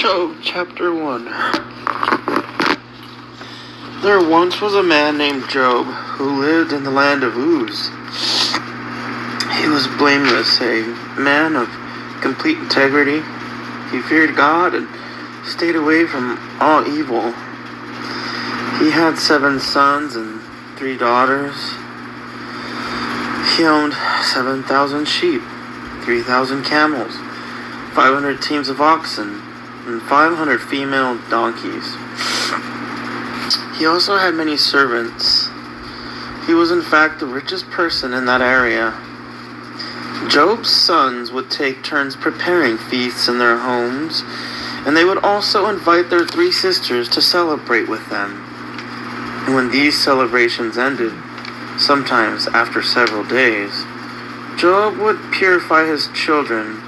Job chapter 1. There once was a man named Job who lived in the land of Uz. He was blameless, a man of complete integrity. He feared God and stayed away from all evil. He had 7 sons and 3 daughters. He owned 7,000 sheep, 3,000 camels, 500 teams of oxen, and 500 female donkeys. He also had many servants. He was in fact the richest person in that area. Job's sons would take turns preparing feasts in their homes, and they would also invite their 3 sisters to celebrate with them. And when these celebrations ended, sometimes after several days, Job would purify his children.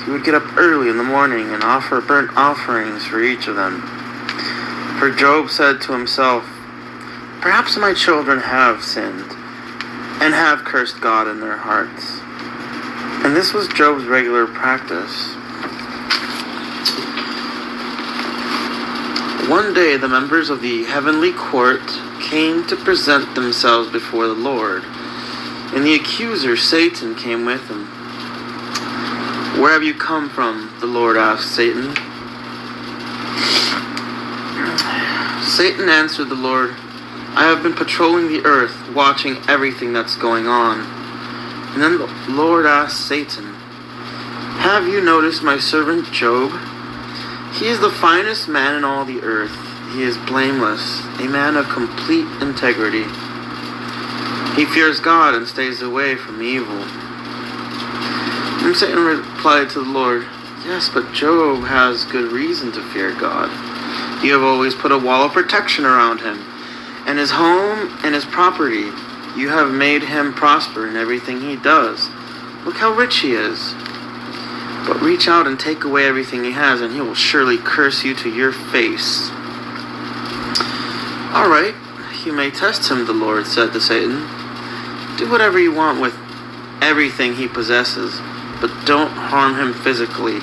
He would get up early in the morning and offer burnt offerings for each of them. For Job said to himself, "Perhaps my children have sinned and have cursed God in their hearts." And this was Job's regular practice. One day the members of the heavenly court came to present themselves before the Lord, and the accuser Satan came with him. "Where have you come from?" the Lord asked Satan. Satan answered the Lord, "I have been patrolling the earth, watching everything that's going on." And then the Lord asked Satan, "Have you noticed my servant Job? He is the finest man in all the earth. He is blameless, a man of complete integrity. He fears God and stays away from evil." And Satan replied to the Lord, "Yes, but Job has good reason to fear God. You have always put a wall of protection around him, and his home and his property. You have made him prosper in everything he does. Look how rich he is. But reach out and take away everything he has, and he will surely curse you to your face." "All right, you may test him," the Lord said to Satan. "Do whatever you want with everything he possesses, but don't harm him physically."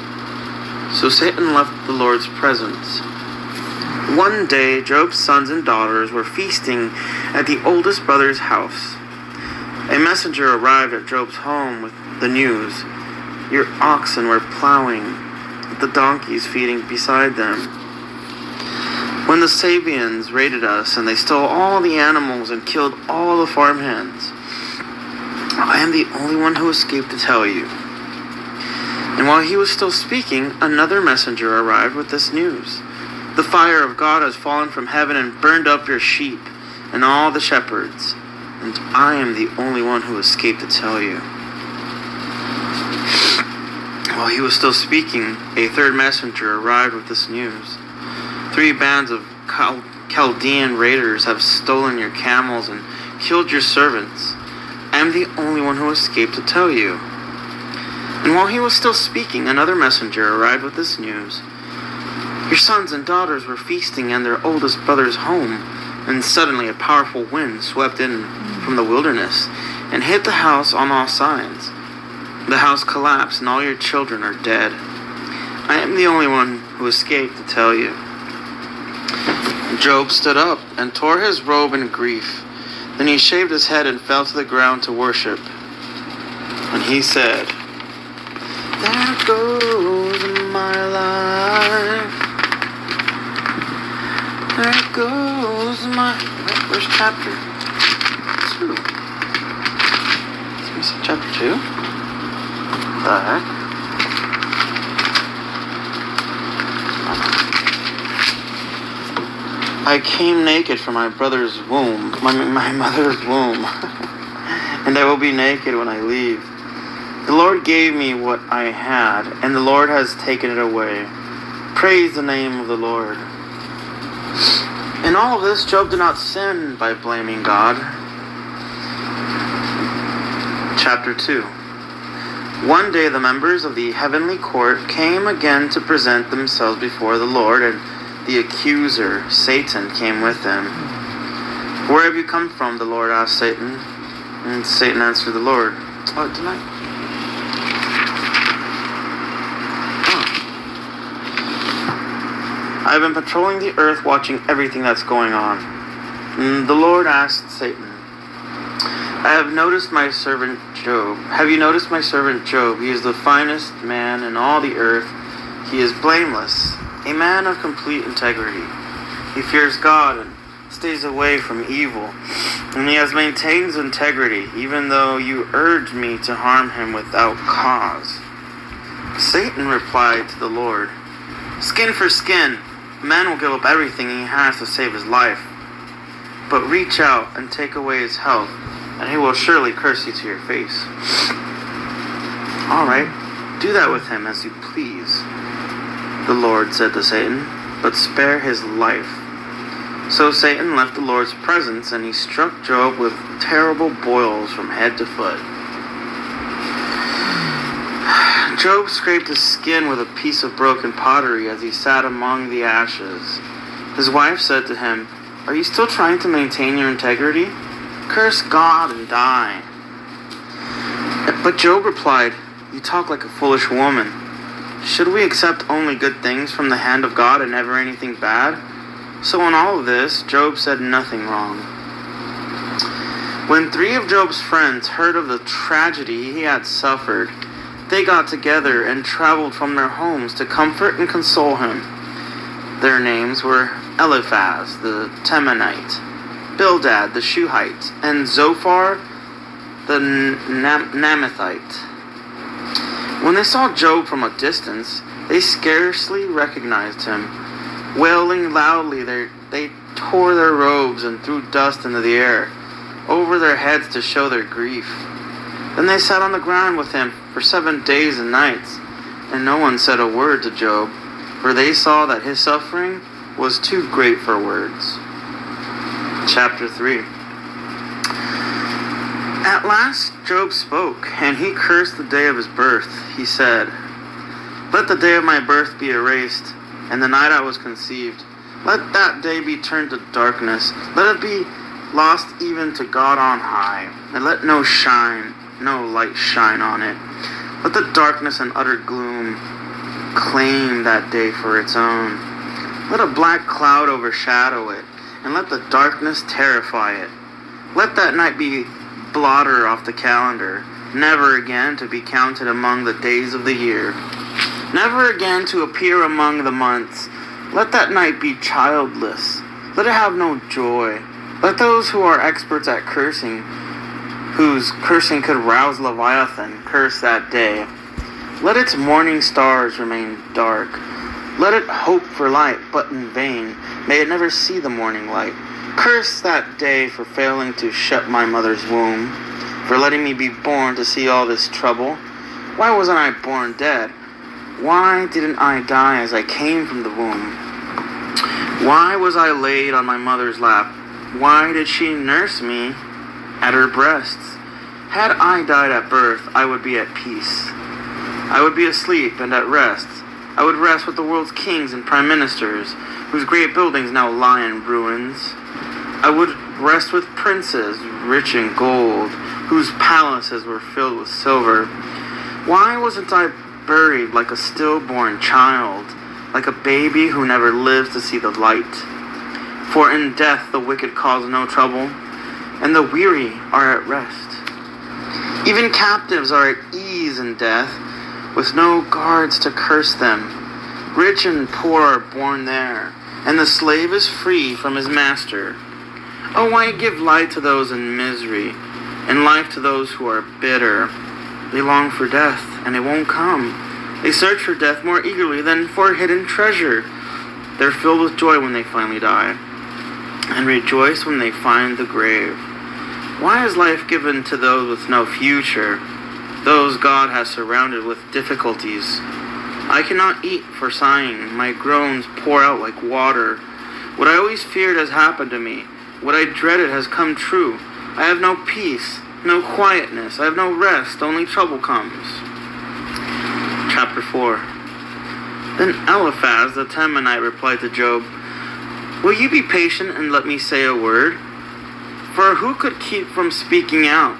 So Satan left the Lord's presence. One day, Job's sons and daughters were feasting at the oldest brother's house. A messenger arrived at Job's home with the news. "Your oxen were plowing, with the donkeys feeding beside them. When the Sabeans raided us, and they stole all the animals and killed all the farmhands. I am the only one who escaped to tell you." And while he was still speaking, another messenger arrived with this news. "The fire of God has fallen from heaven and burned up your sheep and all the shepherds, and I am the only one who escaped to tell you." While he was still speaking, a third messenger arrived with this news. "3 bands of Chaldean raiders have stolen your camels and killed your servants. I am the only one who escaped to tell you." And while he was still speaking, another messenger arrived with this news. "Your sons and daughters were feasting in their oldest brother's home, and suddenly a powerful wind swept in from the wilderness and hit the house on all sides. The house collapsed, and all your children are dead. I am the only one who escaped to tell you." Job stood up and tore his robe in grief. Then he shaved his head and fell to the ground to worship. And he said, "There goes my life. There goes my..." Where's chapter 2? Is this chapter 2? What the heck? "I came naked from my brother's womb, my mother's womb, and I will be naked when I leave. The Lord gave me what I had, and the Lord has taken it away. Praise the name of the Lord." In all of this, Job did not sin by blaming God. Chapter 2. One day the members of the heavenly court came again to present themselves before the Lord, and the accuser, Satan, came with them. "Where have you come from?" the Lord asked Satan. And Satan answered the Lord, "Oh, didn't I? I've been patrolling the earth, watching everything that's going on. And the Lord asked Satan, I have noticed my servant Job. Have you noticed my servant Job? He is the finest man in all the earth. He is blameless, a man of complete integrity. He fears God and stays away from evil, and he has maintained his integrity, even though you urged me to harm him without cause. Satan replied to the Lord, Skin for skin, a man will give up everything he has to save his life. But reach out and take away his health, and he will surely curse you to your face. All right, do that with him as you please, the Lord said to Satan, but spare his life. So Satan left the Lord's presence, and he struck Job with terrible boils from head to foot. Job scraped his skin with a piece of broken pottery as he sat among the ashes. His wife said to him, Are you still trying to maintain your integrity? Curse God and die. But Job replied, You talk like a foolish woman. Should we accept only good things from the hand of God and never anything bad? So in all of this, Job said nothing wrong. When 3 of Job's friends heard of the tragedy he had suffered, they got together and traveled from their homes to comfort and console him. Their names were Eliphaz the Temanite, Bildad the Shuhite, and Zophar the Naamathite. When they saw Job from a distance, they scarcely recognized him. Wailing loudly, they tore their robes and threw dust into the air over their heads to show their grief. Then they sat on the ground with him for 7 days and nights, and no one said a word to Job, for they saw that his suffering was too great for words. Chapter 3. At last Job spoke, and he cursed the day of his birth. He said, Let the day of my birth be erased, and the night I was conceived. Let that day be turned to darkness. Let it be lost even to God on high, and let no light shine on it. Let the darkness and utter gloom claim that day for its own. Let a black cloud overshadow it, and let the darkness terrify it. Let that night be blotted off the calendar, never again to be counted among the days of the year, never again to appear among the months. Let that night be childless. Let it have no joy. Let those who are experts at cursing, whose cursing could rouse Leviathan, curse that day. Let its morning stars remain dark. Let it hope for light, but in vain. May it never see the morning light. Curse that day for failing to shut my mother's womb, for letting me be born to see all this trouble. Why wasn't I born dead? Why didn't I die as I came from the womb? Why was I laid on my mother's lap? Why did she nurse me at her breasts? Had I died at birth, I would be at peace. I would be asleep and at rest. I would rest with the world's kings and prime ministers, whose great buildings now lie in ruins. I would rest with princes rich in gold, whose palaces were filled with silver. Why wasn't I buried like a stillborn child, like a baby who never lives to see the light? For in death the wicked cause no trouble, and the weary are at rest. Even captives are at ease in death, with no guards to curse them. Rich and poor are born there, and the slave is free from his master. Oh, why give light to those in misery, and life to those who are bitter? They long for death, and it won't come. They search for death more eagerly than for hidden treasure. They're filled with joy when they finally die, and rejoice when they find the grave. Why is life given to those with no future, those God has surrounded with difficulties? I cannot eat for sighing. My groans pour out like water. What I always feared has happened to me. What I dreaded has come true. I have no peace, no quietness. I have no rest. Only trouble comes. Chapter 4. Then Eliphaz the Temanite replied to Job, Will you be patient and let me say a word? For who could keep from speaking out?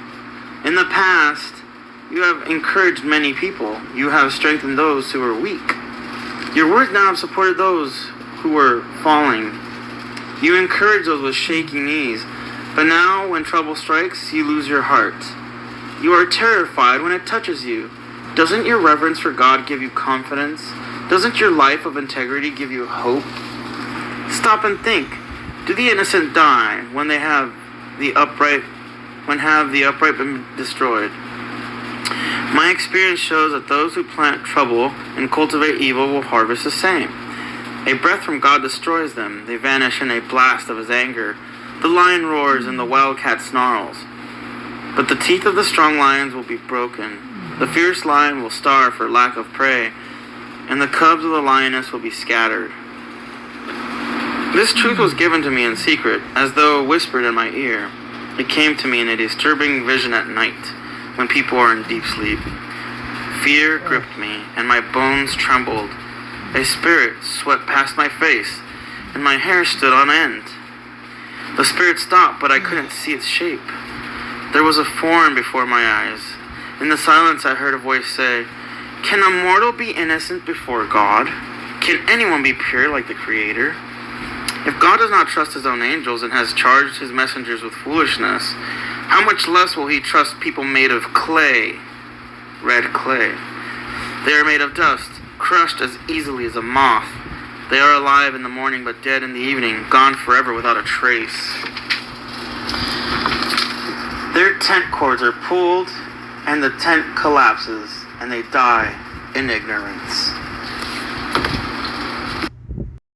In the past, you have encouraged many people. You have strengthened those who are weak. Your words now have supported those who were falling. You encourage those with shaky knees. But now, when trouble strikes, you lose your heart. You are terrified when it touches you. Doesn't your reverence for God give you confidence? Doesn't your life of integrity give you hope? Stop and think. Do the innocent die when the upright been destroyed? My experience shows that those who plant trouble and cultivate evil will harvest the same. A breath from God destroys them. They vanish in a blast of his anger. The lion roars and the wildcat snarls. But the teeth of the strong lions will be broken. The fierce lion will starve for lack of prey, and the cubs of the lioness will be scattered. This truth was given to me in secret, as though whispered in my ear. It came to me in a disturbing vision at night, when people are in deep sleep. Fear gripped me, and my bones trembled. A spirit swept past my face, and my hair stood on end. The spirit stopped, but I couldn't see its shape. There was a form before my eyes. In the silence I heard a voice say, "Can a mortal be innocent before God? Can anyone be pure like the Creator? If God does not trust his own angels and has charged his messengers with foolishness, how much less will he trust people made of clay, red clay? They are made of dust, crushed as easily as a moth. They are alive in the morning but dead in the evening, gone forever without a trace. Their tent cords are pulled, and the tent collapses, and they die in ignorance."